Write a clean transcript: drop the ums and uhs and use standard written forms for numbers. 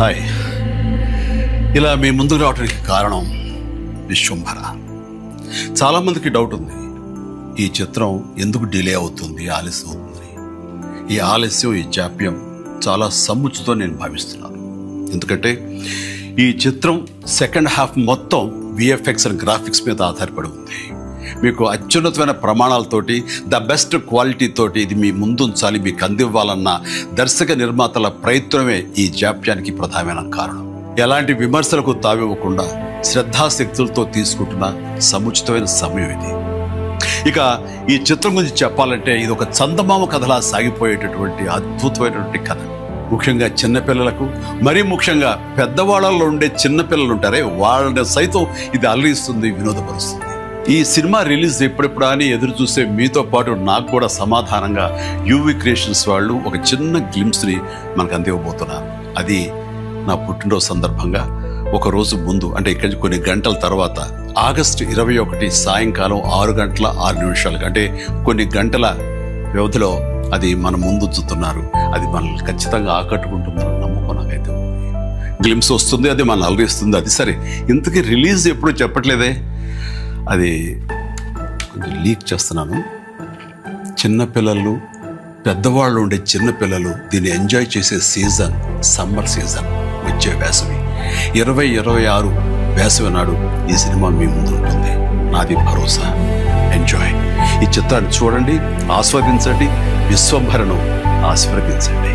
Hi, ఇలా మీ ముందుకు రావడానికి కారణం విశ్వంభర. చాలామందికి డౌట్ ఉంది, ఈ చిత్రం ఎందుకు డిలే అవుతుంది, ఆలస్యం అవుతుందని. ఈ ఆలస్యం, ఈ జాప్యం చాలా సముచితం నేను భావిస్తున్నాను. ఎందుకంటే ఈ చిత్రం సెకండ్ హాఫ్ మొత్తం విఎఫ్ఎక్స్ అండ్ గ్రాఫిక్స్ మీద ఆధారపడి ఉంది. మీకు అత్యున్నతమైన ప్రమాణాలతోటి, ద బెస్ట్ క్వాలిటీతోటి ఇది మీ ముందుంచాలి, మీకు అందివ్వాలన్న దర్శక నిర్మాతల ప్రయత్నమే ఈ జాప్యానికి ప్రధానమైన కారణం. ఎలాంటి విమర్శలకు తావివ్వకుండా శ్రద్ధాశక్తులతో తీసుకుంటున్న సముచితమైన సమయం ఇది. ఇక ఈ చిత్రం గురించి చెప్పాలంటే ఇది ఒక చందమామ కథలా సాగిపోయేటటువంటి అద్భుతమైనటువంటి కథ. ముఖ్యంగా చిన్నపిల్లలకు, మరీ ముఖ్యంగా పెద్దవాళ్ళలో ఉండే చిన్నపిల్లలు ఉంటారే, వాళ్ళని సైతం ఇది అలరిస్తుంది, వినోదపరుస్తుంది. ఈ సినిమా రిలీజ్ ఎప్పుడెప్పుడా అని ఎదురు చూసే మీతో పాటు నాకు కూడా సమాధానంగా యూవి క్రియేషన్స్ వాళ్ళు ఒక చిన్న గ్లిమ్స్ని మనకు అందివ్వబోతున్నారు. అది నా పుట్టినరోజు సందర్భంగా ఒక రోజు ముందు, అంటే ఇక్కడి కొన్ని గంటల తర్వాత, ఆగస్టు 21 సాయంకాలం 6:06 అంటే కొన్ని గంటల వ్యవధిలో అది మన ముందు చూస్తున్నారు. అది మనల్ని ఖచ్చితంగా ఆకట్టుకుంటుందని నమ్మకం నాకైతే ఉంది. గ్లిమ్స్ వస్తుంది, అది మనల్ని అలరిస్తుంది. అది సరే, ఇంతకీ రిలీజ్ ఎప్పుడు చెప్పట్లేదే, అది కొంచెం లీక్ చేస్తున్నాను. చిన్నపిల్లలు, పెద్దవాళ్ళు ఉండే చిన్నపిల్లలు దీన్ని ఎంజాయ్ చేసే సీజన్ సమ్మర్ సీజన్, వచ్చే వేసవి 2026 వేసవి నాడు ఈ సినిమా మీ ముందు ఉంటుంది. నాది భరోసా. ఎంజాయ్. ఈ చిత్రాన్ని చూడండి, ఆస్వాదించండి, విశ్వంభరను ఆస్వాదించండి.